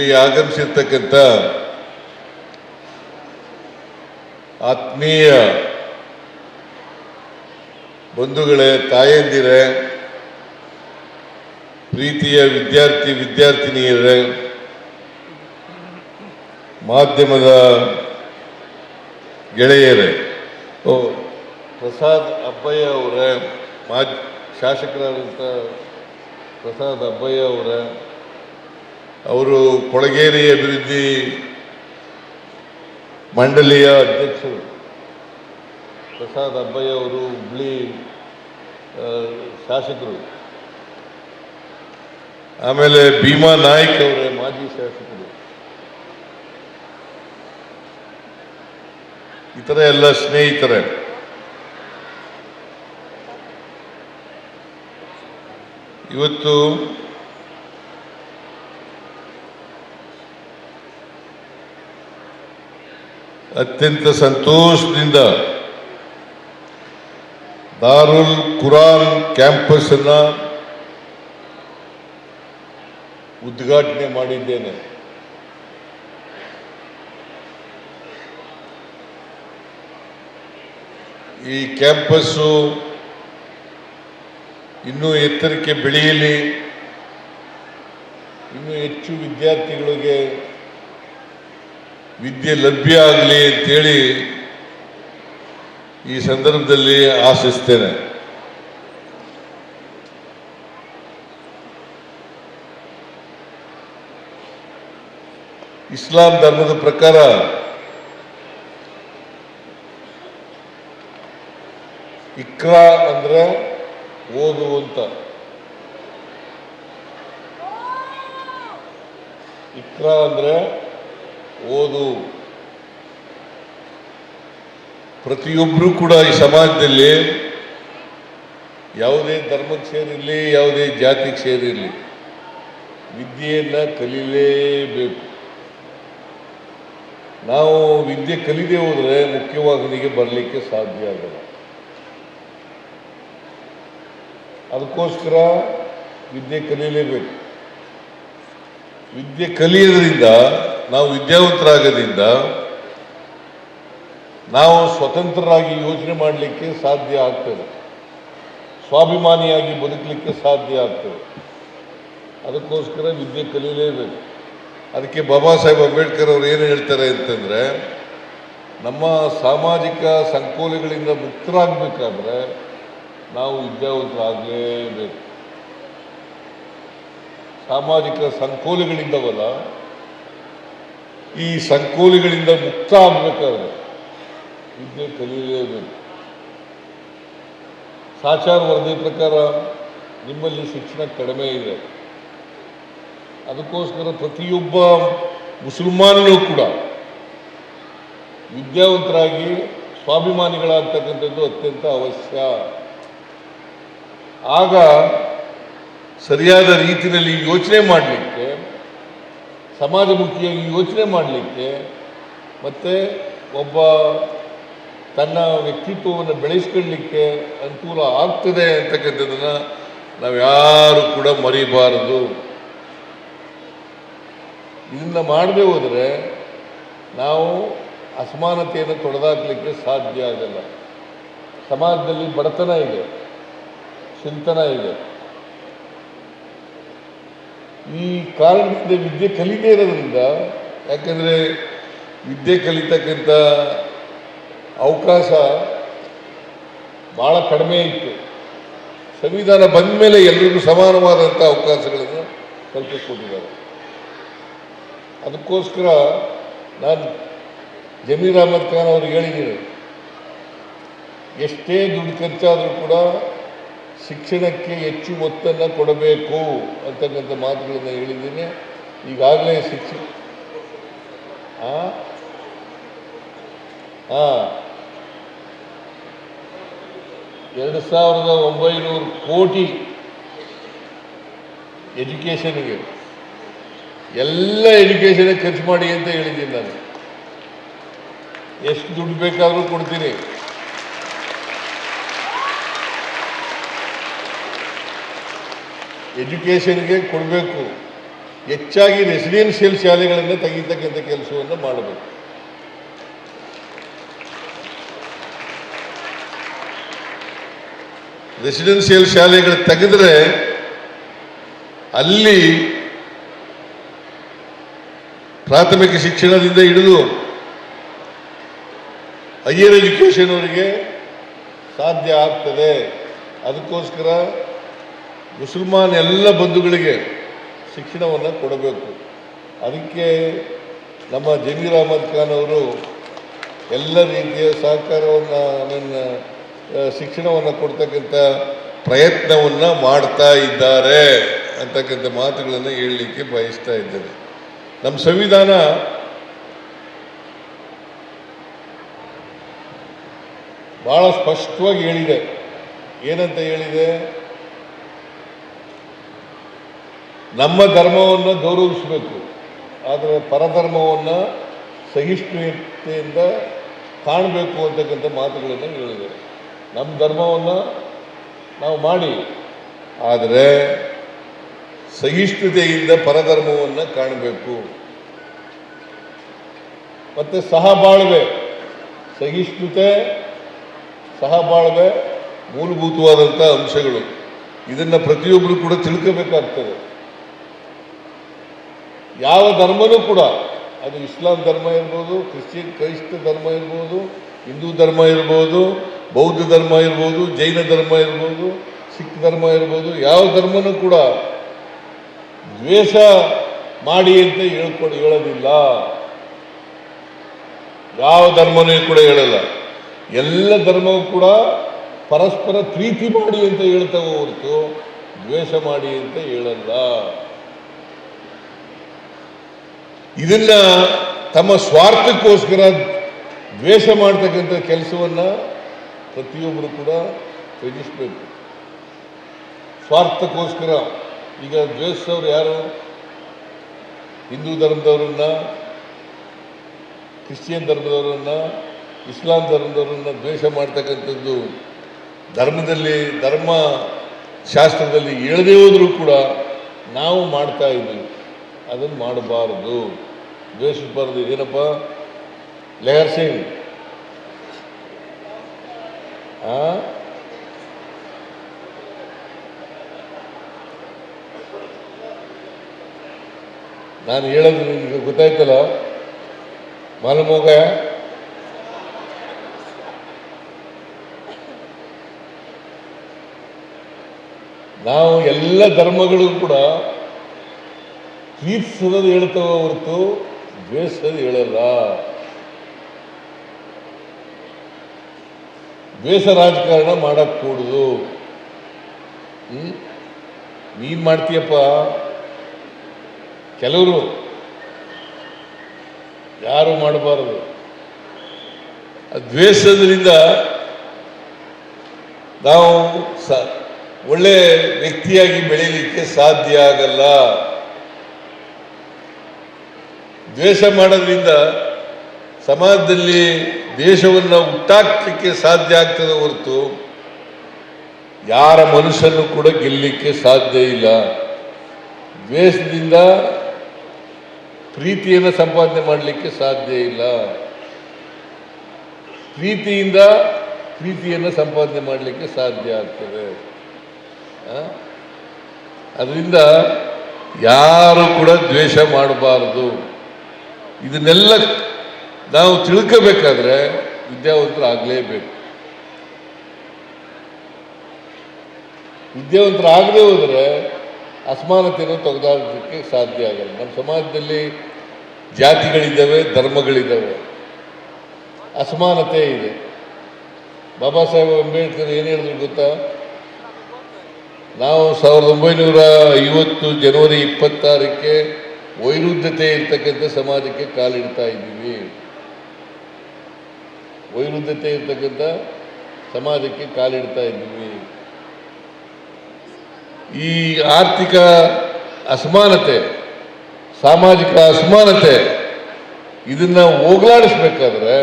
ಇಲ್ಲಿ ಆಗಮಿಸಿರ್ತಕ್ಕಂಥ ಆತ್ಮೀಯ ಬಂಧುಗಳೇ, ತಾಯಂದಿರೇ, ಪ್ರೀತಿಯ ವಿದ್ಯಾರ್ಥಿನಿಯರೇ, ಮಾಧ್ಯಮದ ಗೆಳೆಯರೇ, ಪ್ರಸಾದ್ ಅಬ್ಬಯ್ಯ ಅವರೇ, ಶಾಸಕರಾದಂಥ ಪ್ರಸಾದ್ ಅಬ್ಬಯ್ಯ ಅವರೇ, ಅವರು ಕೊಳಗೇರಿ ಅಭಿವೃದ್ಧಿ ಮಂಡಳಿಯ ಅಧ್ಯಕ್ಷರು. ಪ್ರಸಾದ್ ಅಬ್ಬಯ್ಯ ಅವರು ಹುಬ್ಳಿ ಶಾಸಕರು. ಆಮೇಲೆ ಭೀಮಾ ನಾಯ್ಕ್ ಅವರೇ, ಮಾಜಿ ಶಾಸಕರು. ಇತರ ಎಲ್ಲ ಸ್ನೇಹಿತರೆ, ಇವತ್ತು ಅತ್ಯಂತ ಸಂತೋಷದಿಂದ ದಾರುಲ್ ಕುರಾನ್ ಕ್ಯಾಂಪಸ್ ಅನ್ನ ಉದ್ಘಾಟನೆ ಮಾಡಿದ್ದೇನೆ. ಈ ಕ್ಯಾಂಪಸ್ಸು ಇನ್ನೂ ಎತ್ತರಕ್ಕೆ ಬೆಳೆಯಲಿ, ಇನ್ನೂ ಹೆಚ್ಚು ವಿದ್ಯಾರ್ಥಿಗಳಿಗೆ ವಿದ್ಯೆ ಲಭ್ಯ ಆಗಲಿ ಅಂತೇಳಿ ಈ ಸಂದರ್ಭದಲ್ಲಿ ಆಶಿಸ್ತೇನೆ. ಇಸ್ಲಾಂ ಧರ್ಮದ ಪ್ರಕಾರ ಇಕ್ರಾ ಅಂದ್ರೆ ಓದು ಅಂತ. ಇಕ್ರಾ ಅಂದ್ರೆ ಓದು. ಪ್ರತಿಯೊಬ್ಬರೂ ಕೂಡ ಈ ಸಮಾಜದಲ್ಲಿ ಯಾವುದೇ ಧರ್ಮಕ್ಕೆ ಸೇರಿರಲಿ, ಯಾವುದೇ ಜಾತಿಗೆ ಸೇರಿರಲಿ, ವಿದ್ಯೆಯನ್ನು ಕಲೀಲೇಬೇಕು. ನಾವು ವಿದ್ಯೆ ಕಲಿದೇ ಹೋದರೆ ಮುಖ್ಯವಾಹಿನಿಗೆ ಬರಲಿಕ್ಕೆ ಸಾಧ್ಯ ಆಗಲ್ಲ. ಅದಕ್ಕೋಸ್ಕರ ವಿದ್ಯೆ ಕಲೀಲೇಬೇಕು. ವಿದ್ಯೆ ಕಲಿಯೋದ್ರಿಂದ, ನಾವು ವಿದ್ಯಾವಂತರಾಗೋದ್ರಿಂದ ನಾವು ಸ್ವತಂತ್ರರಾಗಿ ಯೋಚನೆ ಮಾಡಲಿಕ್ಕೆ ಸಾಧ್ಯ ಆಗ್ತದೆ, ಸ್ವಾಭಿಮಾನಿಯಾಗಿ ಬದುಕಲಿಕ್ಕೆ ಸಾಧ್ಯ ಆಗ್ತದೆ. ಅದಕ್ಕೋಸ್ಕರ ವಿದ್ಯೆ ಕಲೀಲೇಬೇಕು. ಅದಕ್ಕೆ ಬಾಬಾ ಸಾಹೇಬ್ ಅಂಬೇಡ್ಕರ್ ಅವರು ಏನು ಹೇಳ್ತಾರೆ ಅಂತಂದರೆ, ನಮ್ಮ ಸಾಮಾಜಿಕ ಸಂಕೋಲೆಗಳಿಂದ ಮುಕ್ತರಾಗಬೇಕಾದ್ರೆ ನಾವು ವಿದ್ಯಾವಂತರಾಗಲೇಬೇಕು. ಸಾಮಾಜಿಕ ಸಂಕೋಲೆಗಳಿಂದವಲ್ಲ, ಈ ಸಂಕೋಲೆಗಳಿಂದ ಮುಕ್ತ ಆಗಬೇಕಾದ್ರೆ ವಿದ್ಯೆ ಕಲಿಯಲೇಬೇಕು. ಸಾಚಾರ್ ವರದಿ ಪ್ರಕಾರ ನಿಮ್ಮಲ್ಲಿ ಶಿಕ್ಷಣ ಕಡಿಮೆ ಇದೆ. ಅದಕ್ಕೋಸ್ಕರ ಪ್ರತಿಯೊಬ್ಬ ಮುಸಲ್ಮಾನನೂ ಕೂಡ ವಿದ್ಯಾವಂತರಾಗಿ ಸ್ವಾಭಿಮಾನಿಗಳಾಗ್ತಕ್ಕಂಥದ್ದು ಅತ್ಯಂತ ಅವಶ್ಯ. ಆಗ ಸರಿಯಾದ ರೀತಿಯಲ್ಲಿ ಯೋಚನೆ ಮಾಡಲಿಕ್ಕೆ, ಸಮಾಜಮುಖಿಯಾಗಿ ಯೋಚನೆ ಮಾಡಲಿಕ್ಕೆ, ಮತ್ತು ಒಬ್ಬ ತನ್ನ ವ್ಯಕ್ತಿತ್ವವನ್ನು ಬೆಳೆಸ್ಕೊಳ್ಳಲಿಕ್ಕೆ ಅನುಕೂಲ ಆಗ್ತದೆ ಅಂತಕ್ಕಂಥದ್ದನ್ನು ನಾವು ಯಾರು ಕೂಡ ಮರಿಬಾರದು. ಇದನ್ನು ಮಾಡದೆ ಹೋದರೆ ನಾವು ಅಸಮಾನತೆಯನ್ನು ತೊಡೆದಾಕಲಿಕ್ಕೆ ಸಾಧ್ಯ ಆಗಲ್ಲ. ಸಮಾಜದಲ್ಲಿ ಬಡತನ ಇದೆ, ಚಿಂತನ ಇದೆ. ಈ ಕಾರಣದಿಂದ ವಿದ್ಯೆ ಕಲಿದೇ ಇರೋದ್ರಿಂದ, ಯಾಕಂದರೆ ವಿದ್ಯೆ ಕಲಿತಕ್ಕಂಥ ಅವಕಾಶ ಭಾಳ ಕಡಿಮೆ ಇತ್ತು. ಸಂವಿಧಾನ ಬಂದ ಮೇಲೆ ಎಲ್ಲರಿಗೂ ಸಮಾನವಾದಂಥ ಅವಕಾಶಗಳನ್ನು ಕಲ್ಪಿಸ್ಕೊಟ್ಟಿದ್ದಾರೆ. ಅದಕ್ಕೋಸ್ಕರ ನಾನು ಜಮೀರ್ ಅಹಮದ್ ಖಾನ್ ಅವ್ರಿಗೆ ಹೇಳಿದ್ದೀನಿ, ಎಷ್ಟೇ ದುಡ್ಡು ಖರ್ಚಾದರೂ ಕೂಡ ಶಿಕ್ಷಣಕ್ಕೆ ಹೆಚ್ಚು ಒತ್ತನ್ನು ಕೊಡಬೇಕು ಅಂತಕ್ಕಂಥ ಮಾತುಗಳನ್ನು ಹೇಳಿದ್ದೀನಿ. ಈಗಾಗಲೇ 2900 ಕೋಟಿ ಎಜುಕೇಷನ್ಗೆ, ಎಲ್ಲ ಎಜುಕೇಷನ್ಗೆ ಖರ್ಚು ಮಾಡಿ ಅಂತ ಹೇಳಿದ್ದೀನಿ. ನಾನು ಎಷ್ಟು ದುಡ್ಡು ಬೇಕಾದರೂ ಕೊಡ್ತೀನಿ. ಎಜುಕೇಷನ್ಗೆ ಕೊಡಬೇಕು. ಹೆಚ್ಚಾಗಿ ರೆಸಿಡೆನ್ಷಿಯಲ್ ಶಾಲೆಗಳನ್ನು ತೆಗಿತಕ್ಕಂಥ ಕೆಲಸವನ್ನು ಮಾಡಬೇಕು. ರೆಸಿಡೆನ್ಷಿಯಲ್ ಶಾಲೆಗಳು ತೆಗೆದ್ರೆ ಅಲ್ಲಿ ಪ್ರಾಥಮಿಕ ಶಿಕ್ಷಣದಿಂದ ಹಿಡಿದು ಹೈಯರ್ ಎಜುಕೇಷನ್ ಅವರಿಗೆ ಸಾಧ್ಯ ಆಗ್ತದೆ. ಅದಕ್ಕೋಸ್ಕರ ಮುಸಲ್ಮಾನ್ ಎಲ್ಲ ಬಂಧುಗಳಿಗೆ ಶಿಕ್ಷಣವನ್ನು ಕೊಡಬೇಕು. ಅದಕ್ಕೆ ನಮ್ಮ ಜಮೀರ್ ಅಹಮದ್ ಖಾನ್ ಅವರು ಎಲ್ಲ ರೀತಿಯ ಸಹಕಾರವನ್ನು ಶಿಕ್ಷಣವನ್ನು ಕೊಡ್ತಕ್ಕಂಥ ಪ್ರಯತ್ನವನ್ನು ಮಾಡ್ತಾ ಇದ್ದಾರೆ ಅಂತಕ್ಕಂಥ ಮಾತುಗಳನ್ನು ಹೇಳಲಿಕ್ಕೆ ಬಯಸ್ತಾ ಇದ್ದೇನೆ. ನಮ್ಮ ಸಂವಿಧಾನ ಬಹಳ ಸ್ಪಷ್ಟವಾಗಿ ಹೇಳಿದೆ. ಏನಂತ ಹೇಳಿದೆ? ನಮ್ಮ ಧರ್ಮವನ್ನು ಗೌರವಿಸಬೇಕು, ಆದರೆ ಪರಧರ್ಮವನ್ನು ಸಹಿಷ್ಣುತೆಯಿಂದ ಕಾಣಬೇಕು ಅಂತಕ್ಕಂಥ ಮಾತುಗಳನ್ನು ಹೇಳಿದೆ. ನಮ್ಮ ಧರ್ಮವನ್ನು ನಾವು ಮಾಡಿ, ಆದರೆ ಸಹಿಷ್ಣುತೆಯಿಂದ ಪರಧರ್ಮವನ್ನು ಕಾಣಬೇಕು. ಮತ್ತು ಸಹಬಾಳ್ವೆ, ಸಹಿಷ್ಣುತೆ, ಸಹಬಾಳ್ವೆ ಮೂಲಭೂತವಾದಂಥ ಅಂಶಗಳು. ಇದನ್ನು ಪ್ರತಿಯೊಬ್ಬರು ಕೂಡ ತಿಳ್ಕೋಬೇಕಾಗ್ತದೆ. ಯಾವ ಧರ್ಮನೂ ಕೂಡ, ಅದು ಇಸ್ಲಾಂ ಧರ್ಮ ಇರ್ಬೋದು, ಕ್ರೈಸ್ತ ಧರ್ಮ ಇರ್ಬೋದು, ಹಿಂದೂ ಧರ್ಮ ಇರ್ಬೋದು, ಬೌದ್ಧ ಧರ್ಮ ಇರ್ಬೋದು, ಜೈನ ಧರ್ಮ ಇರ್ಬೋದು, ಸಿಖ್ ಧರ್ಮ ಇರ್ಬೋದು, ಯಾವ ಧರ್ಮನೂ ಕೂಡ ದ್ವೇಷ ಮಾಡಿ ಅಂತ ಹೇಳೋದಿಲ್ಲ. ಯಾವ ಧರ್ಮನೂ ಕೂಡ ಹೇಳಲ್ಲ. ಎಲ್ಲ ಧರ್ಮವೂ ಕೂಡ ಪರಸ್ಪರ ಪ್ರೀತಿ ಮಾಡಿ ಅಂತ ಹೇಳ್ತಾವೆ ಹೊರತು ದ್ವೇಷ ಮಾಡಿ ಅಂತ ಹೇಳಲ್ಲ. ಇದನ್ನ ತಮ್ಮ ಸ್ವಾರ್ಥಕ್ಕೋಸ್ಕರ ದ್ವೇಷ ಮಾಡ್ತಕ್ಕಂಥ ಕೆಲಸವನ್ನು ಪ್ರತಿಯೊಬ್ಬರು ಕೂಡ ತ್ಯಜಿಸಬೇಕು. ಸ್ವಾರ್ಥಕ್ಕೋಸ್ಕರ ಈಗ ದ್ವೇಷದವ್ರು ಯಾರು? ಹಿಂದೂ ಧರ್ಮದವರನ್ನ, ಕ್ರಿಶ್ಚಿಯನ್ ಧರ್ಮದವರನ್ನ, ಇಸ್ಲಾಂ ಧರ್ಮದವರನ್ನ ದ್ವೇಷ ಮಾಡ್ತಕ್ಕಂಥದ್ದು ಧರ್ಮದಲ್ಲಿ, ಧರ್ಮ ಶಾಸ್ತ್ರದಲ್ಲಿ ಹೇಳದೇ ಹೋದರೂ ಕೂಡ ನಾವು ಮಾಡ್ತಾ ಇದ್ದೀವಿ. ಅದನ್ನು ಮಾಡಬಾರದು, ದ್ವೇಷಿಸಬಾರದು. ಏನಪ್ಪ ಲೆಹರ್ ಸಿಂಗ್, ನಾನು ಹೇಳೋದು ನಿಮಗೆ ಗೊತ್ತಾಯ್ತಲ್ಲ? ಮಾಲೂಮ್ ಹೋಗ ನಾವು ಎಲ್ಲ ಧರ್ಮಗಳು ಕೂಡ ಪ್ರೀತಿಸೋದು ಹೇಳ್ತವೆ ಹೊರತು ದ್ವೇಷಿಸೋದು ಹೇಳಲ್ಲ. ದ್ವೇಷ ರಾಜಕಾರಣ ಮಾಡಕ್ ಕೂಡುದು. ನೀನ್ ಮಾಡ್ತೀಯಪ್ಪ, ಕೆಲವರು ಯಾರು ಮಾಡಬಾರದು. ದ್ವೇಷದಿಂದ ನಾವು ಒಳ್ಳೆ ವ್ಯಕ್ತಿಯಾಗಿ ಬೆಳೀಲಿಕ್ಕೆ ಸಾಧ್ಯ ಆಗಲ್ಲ. ದ್ವೇಷ ಮಾಡೋದ್ರಿಂದ ಸಮಾಜದಲ್ಲಿ ದೇಶವನ್ನು ಹುಟ್ಟಾಕಲಿಕ್ಕೆ ಸಾಧ್ಯ ಆಗ್ತದೆ ಹೊರತು ಯಾರ ಮನುಷ್ಯನೂ ಕೂಡ ಗೆಲ್ಲಲಿಕ್ಕೆ ಸಾಧ್ಯ ಇಲ್ಲ. ದ್ವೇಷದಿಂದ ಪ್ರೀತಿಯನ್ನು ಸಂಪಾದನೆ ಮಾಡಲಿಕ್ಕೆ ಸಾಧ್ಯ ಇಲ್ಲ. ಪ್ರೀತಿಯಿಂದ ಪ್ರೀತಿಯನ್ನು ಸಂಪಾದನೆ ಮಾಡಲಿಕ್ಕೆ ಸಾಧ್ಯ ಆಗ್ತದೆ. ಅದರಿಂದ ಯಾರು ಕೂಡ ದ್ವೇಷ ಮಾಡಬಾರದು. ಇದನ್ನೆಲ್ಲ ನಾವು ತಿಳ್ಕೋಬೇಕಾದ್ರೆ ವಿದ್ಯಾವಂತರಾಗಲೇಬೇಕು. ವಿದ್ಯಾವಂತರಾಗದೇ ಹೋದರೆ ಅಸಮಾನತೆಯನ್ನು ತೆಗೆದಾಡಲಿಕ್ಕೆ ಸಾಧ್ಯ ಆಗಲ್ಲ. ನಮ್ಮ ಸಮಾಜದಲ್ಲಿ ಜಾತಿಗಳಿದ್ದಾವೆ, ಧರ್ಮಗಳಿದ್ದಾವೆ, ಅಸಮಾನತೆ ಇದೆ. ಬಾಬಾ ಸಾಹೇಬ್ ಅಂಬೇಡ್ಕರ್ ಏನು ಹೇಳಿದ್ರು ಗೊತ್ತಾ? ನಾವು 1950 ಜನವರಿ 26ಕ್ಕೆ ವೈರುಧ್ಯತೆ ಇರ್ತಕ್ಕಂಥ ಸಮಾಜಕ್ಕೆ ಕಾಲಿಡ್ತಾ ಇದ್ದೀವಿ. ವೈರುಧ್ಯತೆ ಇರ್ತಕ್ಕಂಥ ಸಮಾಜಕ್ಕೆ ಕಾಲಿಡ್ತಾ ಇದ್ದೀವಿ. ಈ ಆರ್ಥಿಕ ಅಸಮಾನತೆ, ಸಾಮಾಜಿಕ ಅಸಮಾನತೆ, ಇದನ್ನ ಹೋಗಲಾಡಿಸ್ಬೇಕಾದ್ರೆ